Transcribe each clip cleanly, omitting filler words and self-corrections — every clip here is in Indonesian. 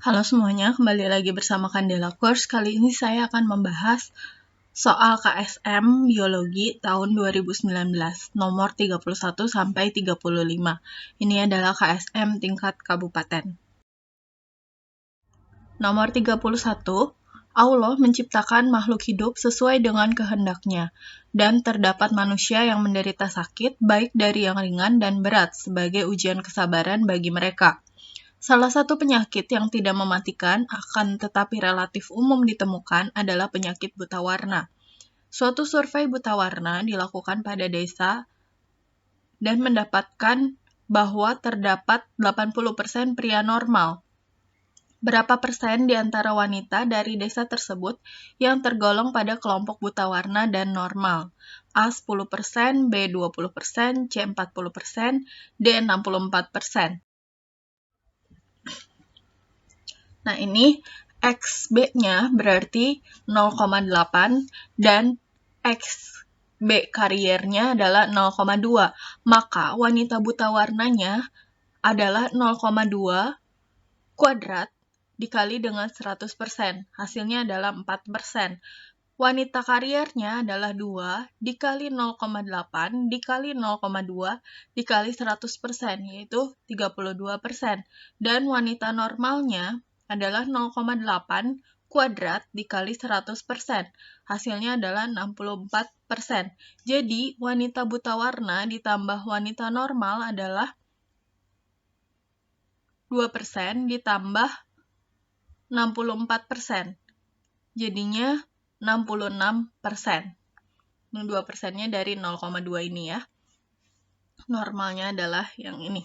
Halo semuanya, kembali lagi bersama Candela Course. Kali ini saya akan membahas soal KSM Biologi tahun 2019, nomor 31 sampai 35. Ini adalah KSM tingkat kabupaten. Nomor 31, Allah menciptakan makhluk hidup sesuai dengan kehendaknya, dan terdapat manusia yang menderita sakit, baik dari yang ringan dan berat, sebagai ujian kesabaran bagi mereka. Salah satu penyakit yang tidak mematikan akan tetapi relatif umum ditemukan adalah penyakit buta warna. Suatu survei buta warna dilakukan pada desa dan mendapatkan bahwa terdapat 80% pria normal. Berapa persen di antara wanita dari desa tersebut yang tergolong pada kelompok buta warna dan normal? A 10%, B 20%, C 40%, D 64%. Nah, ini XB-nya berarti 0,8 dan XB kariernya adalah 0,2. Maka wanita buta warnanya adalah 0,2 kuadrat dikali dengan 100%. Hasilnya adalah 4%. Wanita kariernya adalah 2 dikali 0,8 dikali 0,2 dikali 100%, yaitu 32%. Dan wanita normalnya adalah 0,8 kuadrat dikali 100%. Hasilnya adalah 64%. Jadi, wanita buta warna ditambah wanita normal adalah 2% ditambah 64%. Jadinya 66%. Ini 2%-nya dari 0,2 ini ya. Normalnya adalah yang ini.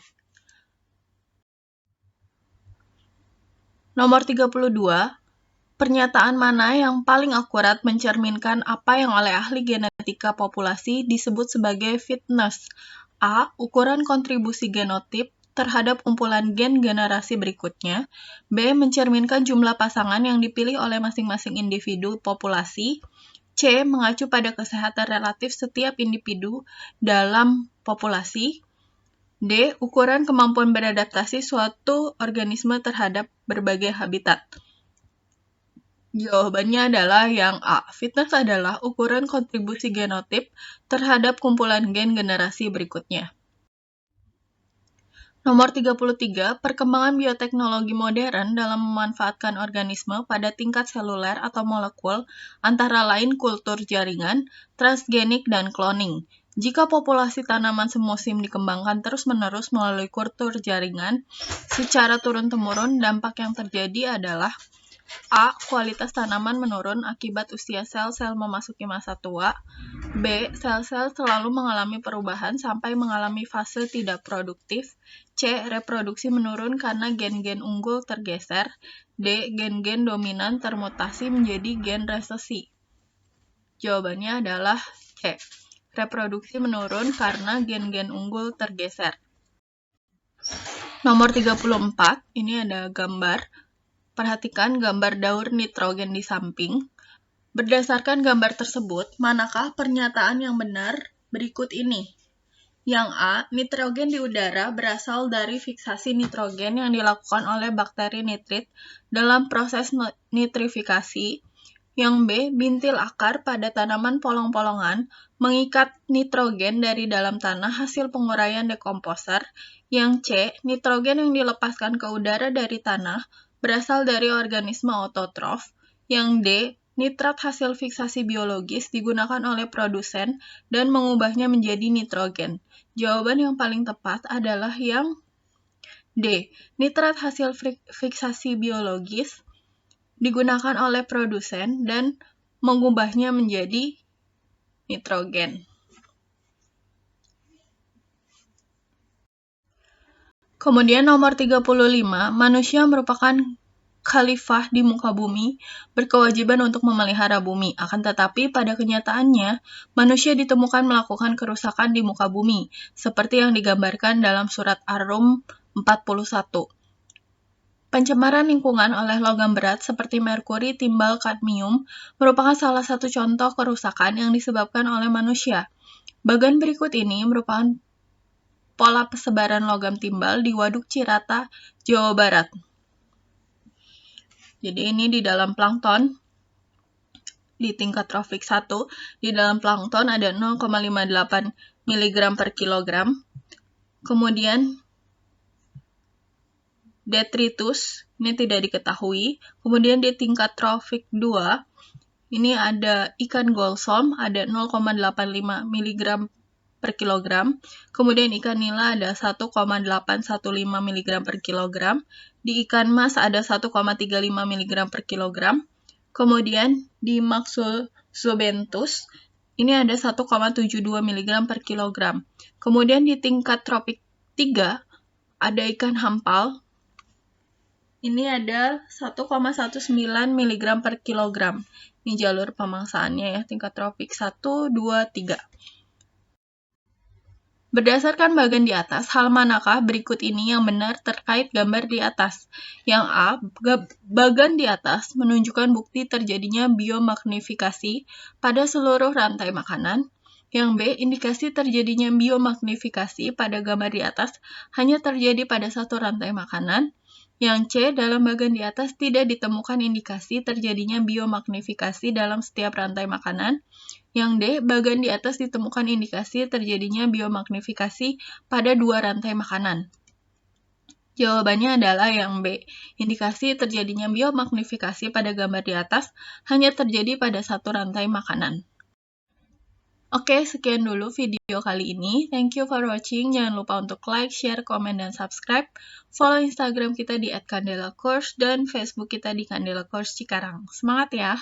Nomor 32, pernyataan mana yang paling akurat mencerminkan apa yang oleh ahli genetika populasi disebut sebagai fitness? A. Ukuran kontribusi genotip terhadap kumpulan gen generasi berikutnya. B. Mencerminkan jumlah pasangan yang dipilih oleh masing-masing individu populasi. C. Mengacu pada kesehatan relatif setiap individu dalam populasi. D. Ukuran kemampuan beradaptasi suatu organisme terhadap berbagai habitat. Jawabannya adalah yang A. Fitness adalah ukuran kontribusi genotip terhadap kumpulan gen generasi berikutnya. Nomor 33, perkembangan bioteknologi modern dalam memanfaatkan organisme pada tingkat seluler atau molekul, antara lain kultur jaringan, transgenik, dan cloning. Jika populasi tanaman semusim dikembangkan terus-menerus melalui kultur jaringan, secara turun-temurun dampak yang terjadi adalah A. Kualitas tanaman menurun akibat usia sel-sel memasuki masa tua. B. Sel-sel selalu mengalami perubahan sampai mengalami fase tidak produktif. C. Reproduksi menurun karena gen-gen unggul tergeser. D. Gen-gen dominan termutasi menjadi gen resesi. Jawabannya adalah C. Reproduksi menurun karena gen-gen unggul tergeser. Nomor 34, ini ada gambar. Perhatikan gambar daur nitrogen di samping. Berdasarkan gambar tersebut, manakah pernyataan yang benar berikut ini? Yang A, nitrogen di udara berasal dari fiksasi nitrogen yang dilakukan oleh bakteri nitrit dalam proses nitrifikasi. Yang B, bintil akar pada tanaman polong-polongan mengikat nitrogen dari dalam tanah hasil penguraian dekomposer. Yang C, nitrogen yang dilepaskan ke udara dari tanah berasal dari organisme autotrof. Yang D, nitrat hasil fiksasi biologis digunakan oleh produsen dan mengubahnya menjadi nitrogen. Jawaban yang paling tepat adalah yang D, nitrat hasil fiksasi biologis digunakan oleh produsen dan mengubahnya menjadi nitrogen. Kemudian nomor 35, manusia merupakan khalifah di muka bumi, berkewajiban untuk memelihara bumi. Akan tetapi pada kenyataannya, manusia ditemukan melakukan kerusakan di muka bumi, seperti yang digambarkan dalam surat Ar-Rum 41. Pencemaran lingkungan oleh logam berat seperti merkuri, timbal, kadmium merupakan salah satu contoh kerusakan yang disebabkan oleh manusia. Bagian berikut ini merupakan pola persebaran logam timbal di Waduk Cirata, Jawa Barat. Jadi ini di dalam plankton, di tingkat trofik 1, di dalam plankton ada 0,58 mg per kilogram. Kemudian detritus, ini tidak diketahui. Kemudian di tingkat trofik 2, ini ada ikan golsom, ada 0,85 mg per kilogram. Kemudian ikan nila ada 1,815 mg per kilogram. Di ikan mas ada 1,35 mg per kilogram. Kemudian di Maxozobenthus, ini ada 1,72 mg per kilogram. Kemudian di tingkat tropik 3, ada ikan hampal. Ini ada 1,19 mg per kilogram. Ini jalur pemangsaannya ya, tingkat tropik 1, 2, 3. Berdasarkan bagan di atas, hal manakah berikut ini yang benar terkait gambar di atas? Yang A, bagan di atas menunjukkan bukti terjadinya biomagnifikasi pada seluruh rantai makanan. Yang B, indikasi terjadinya biomagnifikasi pada gambar di atas hanya terjadi pada satu rantai makanan. Yang C, dalam bagan di atas tidak ditemukan indikasi terjadinya biomagnifikasi dalam setiap rantai makanan. Yang D, bagan di atas ditemukan indikasi terjadinya biomagnifikasi pada dua rantai makanan. Jawabannya adalah yang B. Indikasi terjadinya biomagnifikasi pada gambar di atas hanya terjadi pada satu rantai makanan. Oke, sekian dulu video kali ini. Thank you for watching. Jangan lupa untuk like, share, komen, dan subscribe. Follow Instagram kita di @candelacourse dan Facebook kita di Candela Course Cikarang. Semangat ya!